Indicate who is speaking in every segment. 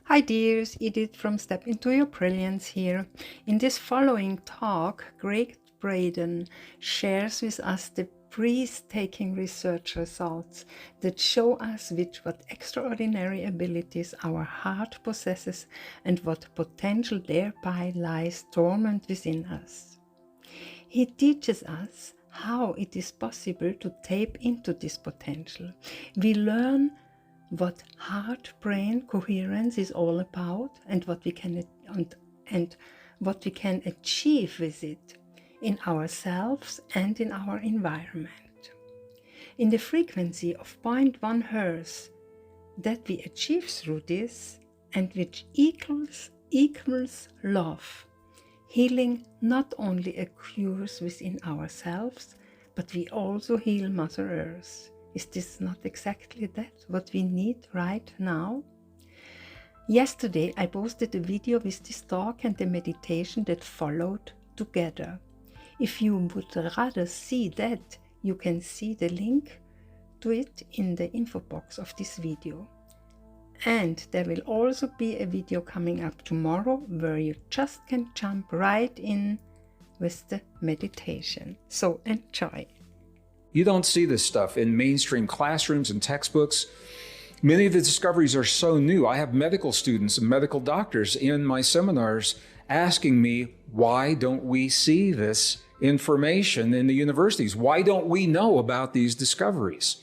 Speaker 1: Hi dears, Edith from Step Into Your Brilliance here. In this following talk, Gregg Braden shares with us the breathtaking research results that show us what extraordinary abilities our heart possesses and what potential thereby lies dormant within us. He teaches us how it is possible to tap into this potential. We learn what heart-brain coherence is all about and what we can achieve with it in ourselves and in our environment. In the frequency of 0.1 Hz that we achieve through this, and which equals love, healing not only occurs within ourselves, but we also heal Mother Earth. Is this not exactly that what we need right now? Yesterday I posted a video with this talk and the meditation that followed together. If you would rather see that, you can see the link to it in the info box of this video. And there will also be a video coming up tomorrow where you just can jump right in with the meditation. So enjoy.
Speaker 2: You don't see this stuff in mainstream classrooms and textbooks. Many of the discoveries are so new. I have medical students and medical doctors in my seminars asking me, why don't we see this information in the universities? Why don't we know about these discoveries?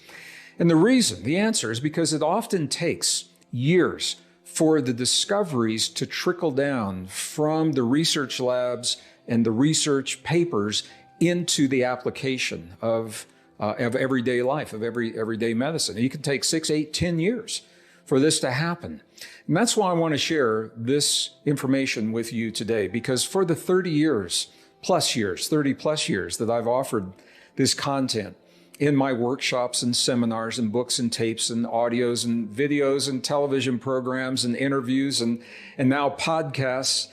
Speaker 2: And the answer is because it often takes years for the discoveries to trickle down from the research labs and the research papers into the application of everyday life, of everyday medicine. You can take 6, 8, 10 years for this to happen. And that's why I want to share this information with you today, because for the 30 plus years that I've offered this content in my workshops and seminars and books and tapes and audios and videos and television programs and interviews and now podcasts,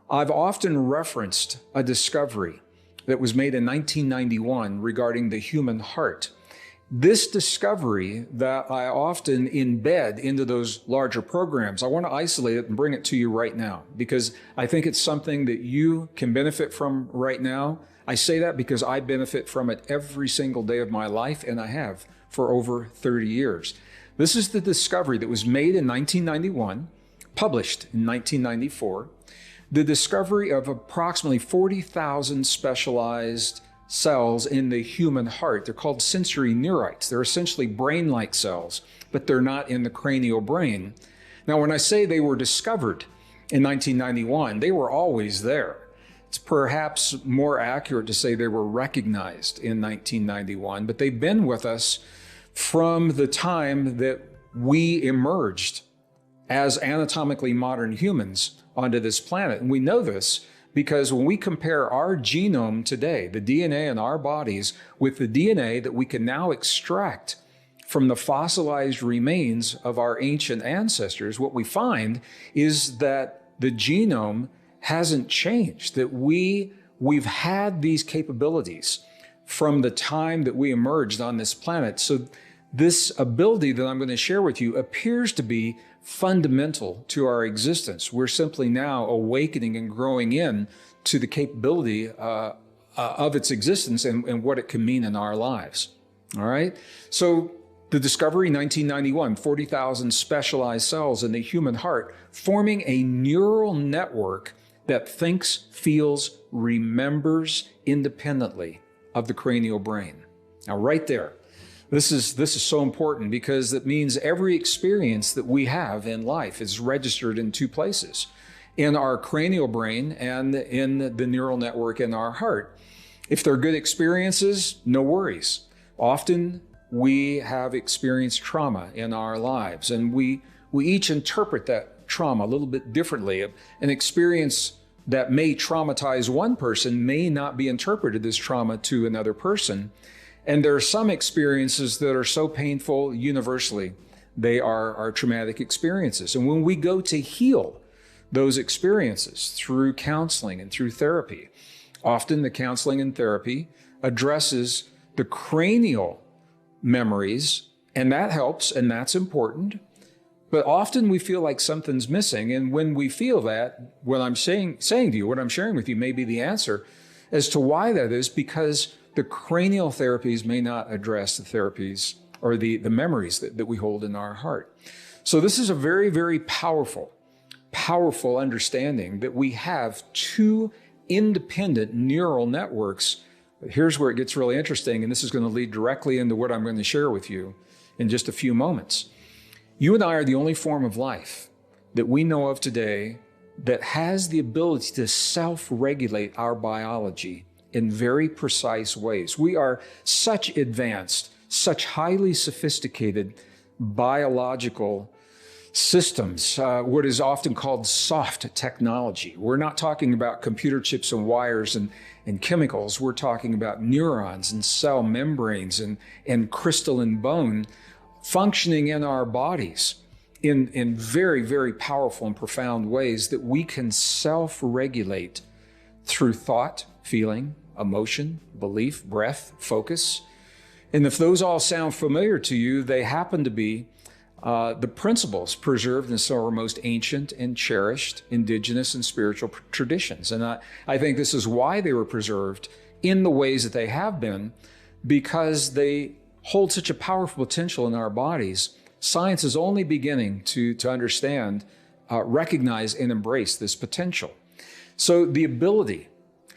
Speaker 2: I've often referenced a discovery that was made in 1991 regarding the human heart. This discovery that I often embed into those larger programs, I want to isolate it and bring it to you right now because I think it's something that you can benefit from right now. I say that because I benefit from it every single day of my life, and I have for over 30 years. This is the discovery that was made in 1991, published in 1994, the discovery of approximately 40,000 specialized cells in the human heart. They're called sensory neurites. They're essentially brain-like cells, but they're not in the cranial brain. Now, when I say they were discovered in 1991, they were always there. It's perhaps more accurate to say they were recognized in 1991, but they've been with us from the time that we emerged as anatomically modern humans onto this planet. And we know this because when we compare our genome today, the DNA in our bodies, with the DNA that we can now extract from the fossilized remains of our ancient ancestors, what we find is that the genome hasn't changed, that we've had these capabilities from the time that we emerged on this planet. So this ability that I'm going to share with you appears to be fundamental to our existence. We're simply now awakening and growing in to the capability of its existence and what it can mean in our lives. All right? So the discovery, 1991, 40,000 specialized cells in the human heart, forming a neural network that thinks, feels, remembers independently of the cranial brain. Now, right there, this is so important because it means every experience that we have in life is registered in two places, in our cranial brain and in the neural network in our heart. If they're good experiences, no worries. Often we have experienced trauma in our lives, and we each interpret that trauma a little bit differently. An experience that may traumatize one person may not be interpreted as trauma to another person. And there are some experiences that are so painful universally, they are traumatic experiences. And when we go to heal those experiences through counseling and through therapy, often the counseling and therapy addresses the cranial memories, and that helps and that's important. But often we feel like something's missing. And when we feel that, what I'm saying to you, what I'm sharing with you may be the answer as to why that is, because the cranial therapies may not address the therapies or the memories that we hold in our heart. So this is a very, very powerful understanding that we have two independent neural networks. Here's where it gets really interesting, and this is going to lead directly into what I'm going to share with you in just a few moments. You and I are the only form of life that we know of today that has the ability to self-regulate our biology in very precise ways. We are such advanced, such highly sophisticated biological systems, what is often called soft technology. We're not talking about computer chips and wires and chemicals. We're talking about neurons and cell membranes and crystalline bone functioning in our bodies in very, very powerful and profound ways that we can self-regulate through thought, feeling, emotion, belief, breath, focus. And if those all sound familiar to you, they happen to be the principles preserved in some of our most ancient and cherished indigenous and spiritual traditions. And I think this is why they were preserved in the ways that they have been, because they hold such a powerful potential in our bodies. Science is only beginning to understand, recognize, and embrace this potential. So the ability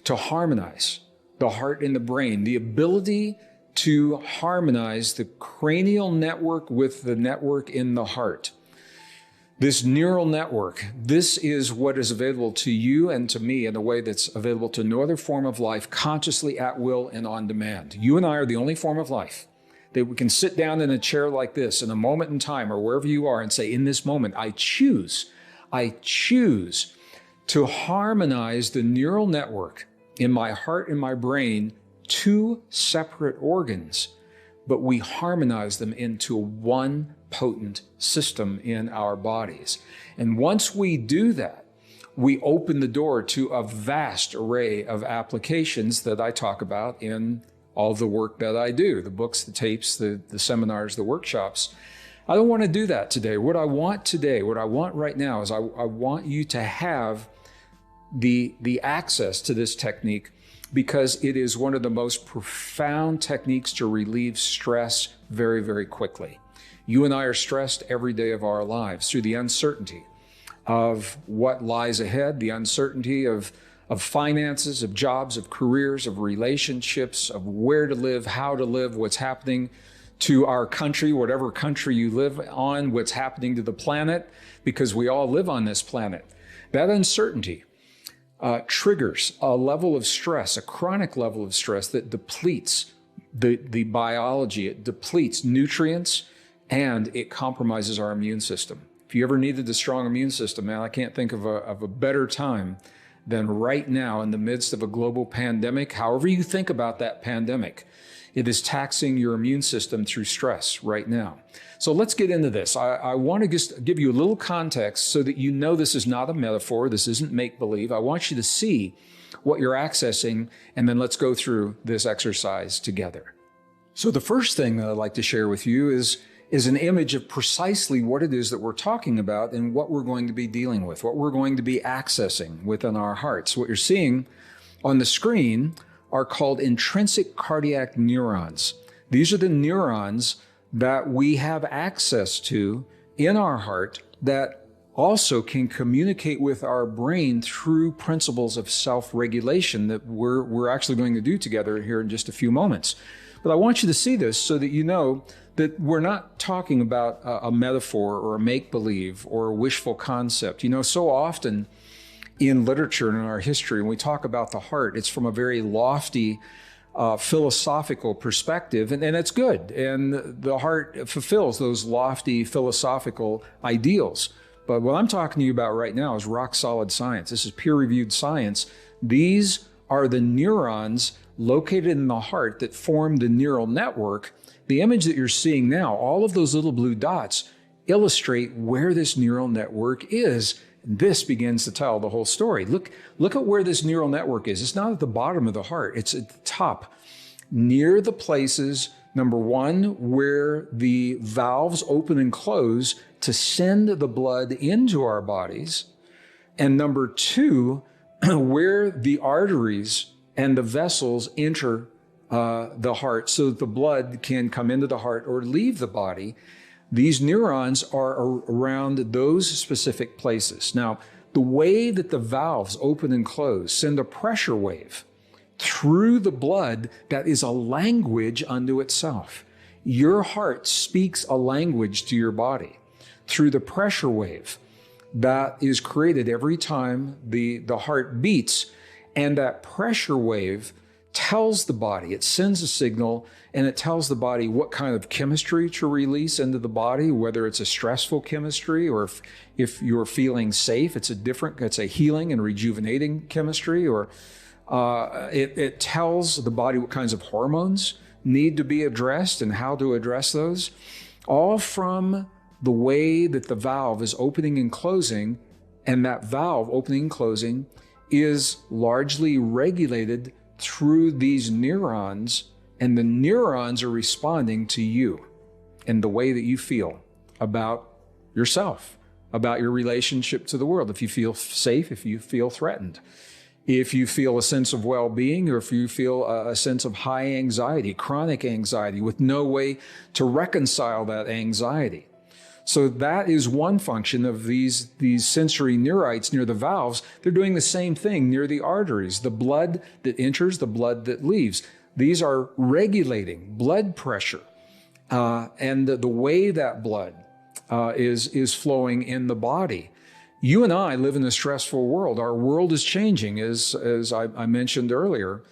Speaker 2: to harmonize the heart and the brain, the ability to harmonize the cranial network with the network in the heart. This neural network, this is what is available to you and to me in a way that's available to no other form of life, consciously, at will, and on demand. You and I are the only form of life that we can sit down in a chair like this in a moment in time or wherever you are and say, in this moment, I choose to harmonize the neural network in my heart and my brain, two separate organs, but we harmonize them into one potent system in our bodies. And once we do that, we open the door to a vast array of applications that I talk about in all the work that I do, the books, the tapes, the seminars, the workshops. I don't want to do that today. What I want right now is I want you to have the access to this technique, because it is one of the most profound techniques to relieve stress very, very quickly. You and I are stressed every day of our lives through the uncertainty of what lies ahead, the uncertainty of finances, of jobs, of careers, of relationships, of where to live, how to live, what's happening to our country, whatever country you live on, what's happening to the planet, because we all live on this planet. That uncertainty triggers a level of stress, a chronic level of stress that depletes the biology. It depletes nutrients, and it compromises our immune system. If you ever needed a strong immune system, man, I can't think of a better time than right now in the midst of a global pandemic. However you think about that pandemic, it is taxing your immune system through stress right now. So let's get into this. I want to just give you a little context so that you know this is not a metaphor. This isn't make-believe. I want you to see what you're accessing, and then let's go through this exercise together. So the first thing that I'd like to share with you is an image of precisely what it is that we're talking about and what we're going to be dealing with, what we're going to be accessing within our hearts. What you're seeing on the screen are called intrinsic cardiac neurons. These are the neurons that we have access to in our heart that also can communicate with our brain through principles of self-regulation that we're actually going to do together here in just a few moments. But I want you to see this so that you know that we're not talking about a metaphor or a make-believe or a wishful concept. You know, so often in literature and in our history, when we talk about the heart, it's from a very lofty philosophical perspective, and it's good. And the heart fulfills those lofty philosophical ideals. But what I'm talking to you about right now is rock solid science. This is peer-reviewed science. These are the neurons located in the heart that form the neural network. The image that you're seeing now, all of those little blue dots illustrate where this neural network is. This begins to tell the whole story. Look at where this neural network is. It's not at the bottom of the heart. It's at the top, near the places, number one, where the valves open and close to send the blood into our bodies. And number two, where the arteries and the vessels enter the heart so that the blood can come into the heart or leave the body. These neurons are around those specific places. Now, the way that the valves open and close send a pressure wave through the blood that is a language unto itself. Your heart speaks a language to your body through the pressure wave that is created every time the heart beats. And that pressure wave tells the body, it sends a signal, and it tells the body what kind of chemistry to release into the body, whether it's a stressful chemistry or if you're feeling safe, it's a healing and rejuvenating chemistry, or it tells the body what kinds of hormones need to be addressed and how to address those, all from the way that the valve is opening and closing. And that valve opening and closing is largely regulated through these neurons, and the neurons are responding to you and the way that you feel about yourself, about your relationship to the world. If you feel safe, if you feel threatened, if you feel a sense of well-being, or if you feel a sense of high anxiety, chronic anxiety, with no way to reconcile that anxiety. So that is one function of these sensory neurites near the valves. They're doing the same thing near the arteries, the blood that enters, the blood that leaves. These are regulating blood pressure and the way that blood is flowing in the body. You and I live in a stressful world. Our world is changing, as I mentioned earlier,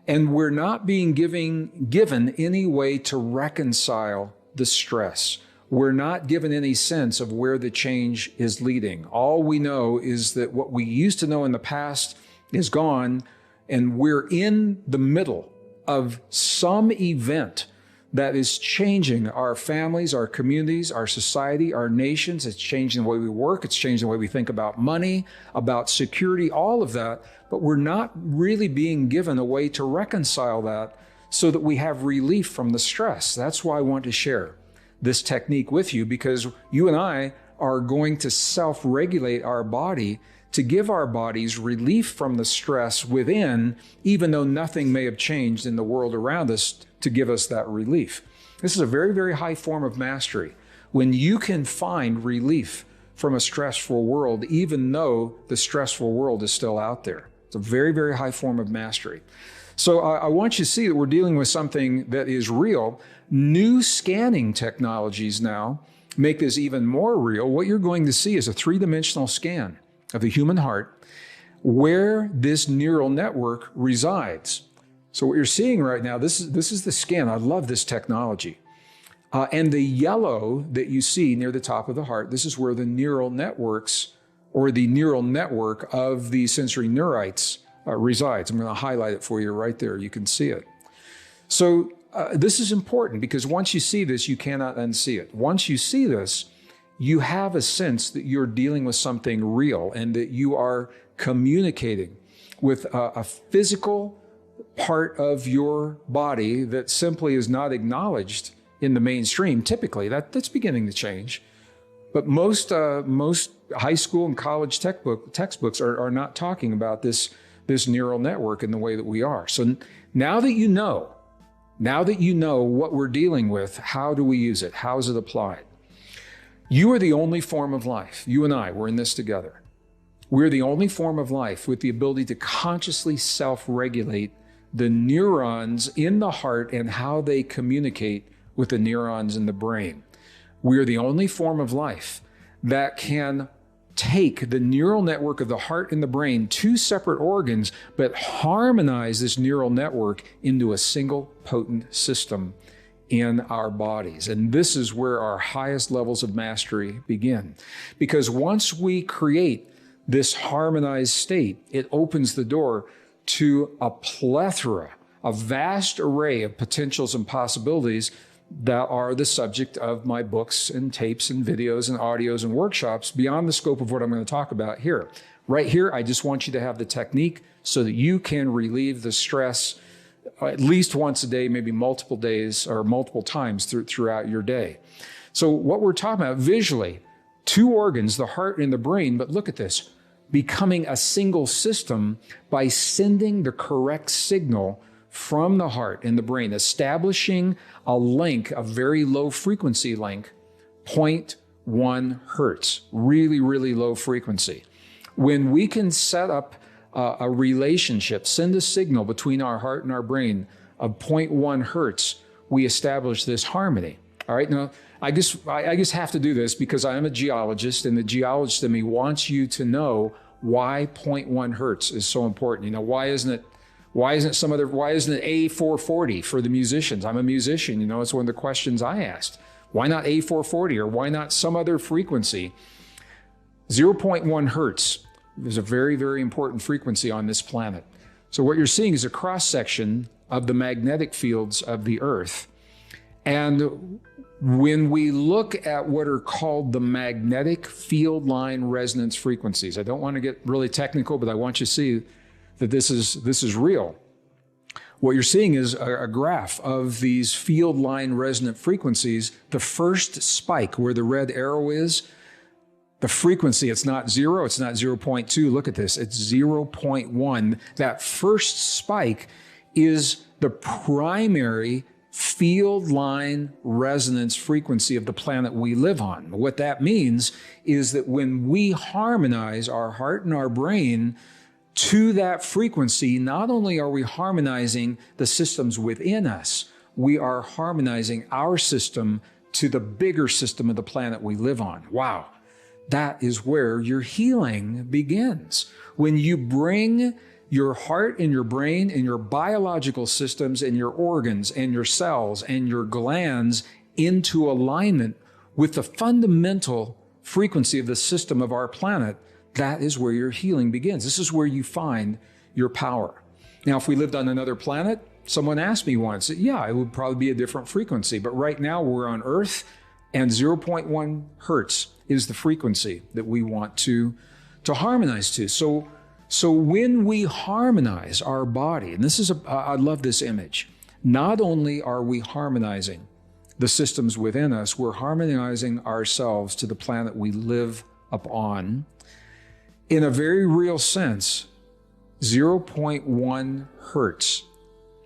Speaker 2: and we're not being given any way to reconcile the stress. We're not given any sense of where the change is leading. All we know is that what we used to know in the past is gone, and we're in the middle of some event that is changing our families, our communities, our society, our nations. It's changing the way we work. It's changing the way we think about money, about security, all of that. But we're not really being given a way to reconcile that so that we have relief from the stress. That's why I want to share this technique with you, because you and I are going to self-regulate our body to give our bodies relief from the stress within, even though nothing may have changed in the world around us to give us that relief. This is a very, very high form of mastery. When you can find relief from a stressful world, even though the stressful world is still out there. It's a very, very high form of mastery. So I want you to see that we're dealing with something that is real. New scanning technologies now make this even more real. What you're going to see is a three-dimensional scan of the human heart where this neural network resides. So what you're seeing right now, this is the scan. I love this technology. And the yellow that you see near the top of the heart, this is where the neural networks, or the neural network of the sensory neurites resides. I'm going to highlight it for you right there. You can see it. So this is important, because once you see this, you cannot unsee it. Once you see this, you have a sense that you're dealing with something real and that you are communicating with a physical part of your body that simply is not acknowledged in the mainstream. Typically, that's beginning to change. But most high school and college textbooks are not talking about this neural network in the way that we are. So now that you know what we're dealing with, how do we use it? How is it applied? You are the only form of life. You and I, we're in this together. We're the only form of life with the ability to consciously self-regulate the neurons in the heart and how they communicate with the neurons in the brain. We are the only form of life that can take the neural network of the heart and the brain, two separate organs, but harmonize this neural network into a single potent system in our bodies. And this is where our highest levels of mastery begin. Because once we create this harmonized state, it opens the door to a plethora, a vast array of potentials and possibilities that are the subject of my books and tapes and videos and audios and workshops beyond the scope of what I'm going to talk about here. Right here, I just want you to have the technique so that you can relieve the stress at least once a day, maybe multiple days or multiple times throughout your day. So what we're talking about visually, two organs, the heart and the brain, but look at this, becoming a single system by sending the correct signal from the heart and the brain, establishing a link, a very low frequency link, 0.1 hertz, really, really low frequency. When we can set up a relationship, send a signal between our heart and our brain of 0.1 hertz, we establish this harmony. All right, now I just have to do this because I am a geologist, and the geologist in me wants you to know why 0.1 hertz is so important. You know, why isn't it A440 for the musicians? I'm a musician, you know, it's one of the questions I asked. Why not A440, or why not some other frequency? 0.1 hertz is a very, very important frequency on this planet. So what you're seeing is a cross-section of the magnetic fields of the Earth. And when we look at what are called the magnetic field line resonance frequencies, I don't want to get really technical, but I want you to see that this is real. What you're seeing is a graph of these field line resonant frequencies. The first spike where the red arrow is, the frequency, it's not 0, it's not 0.2. Look at this, it's 0.1. That first spike is the primary field line resonance frequency of the planet we live on. What that means is that when we harmonize our heart and our brain to that frequency, not only are we harmonizing the systems within us, we are harmonizing our system to the bigger system of the planet we live on. Wow. That is where your healing begins. When you bring your heart and your brain and your biological systems and your organs and your cells and your glands into alignment with the fundamental frequency of the system of our planet, that is where your healing begins. This is where you find your power. Now, if we lived on another planet, someone asked me once, yeah, it would probably be a different frequency. But right now we're on Earth, and 0.1 hertz is the frequency that we want to harmonize to. So when we harmonize our body, and this is I love this image, not only are we harmonizing the systems within us, we're harmonizing ourselves to the planet we live upon. In a very real sense, 0.1 hertz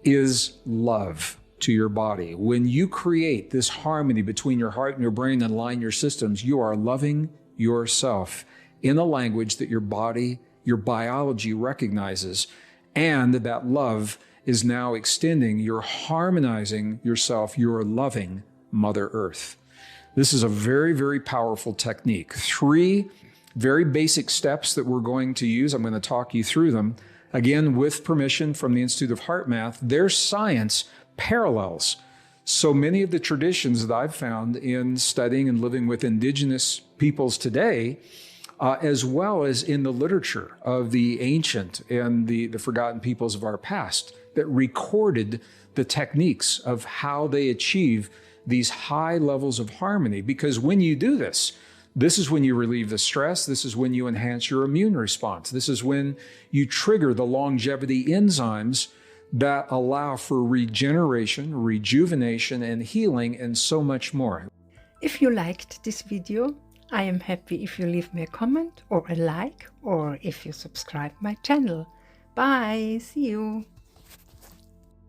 Speaker 2: is love to your body. When you create this harmony between your heart and your brain and align your systems, you are loving yourself in a language that your body, your biology recognizes, and that love is now extending. You're harmonizing yourself. You're loving Mother Earth. This is a very, very powerful technique. 3 very basic steps that we're going to use. I'm going to talk you through them. Again, with permission from the Institute of Heart Math, their science parallels so many of the traditions that I've found in studying and living with indigenous peoples today, as well as in the literature of the ancient and the forgotten peoples of our past that recorded the techniques of how they achieve these high levels of harmony. Because when you do this, this is when you relieve the stress. This is when you enhance your immune response. This is when you trigger the longevity enzymes that allow for regeneration, rejuvenation, and healing, and so much more.
Speaker 1: If you liked this video, I am happy if you leave me a comment or a like, or if you subscribe my channel. Bye, see you.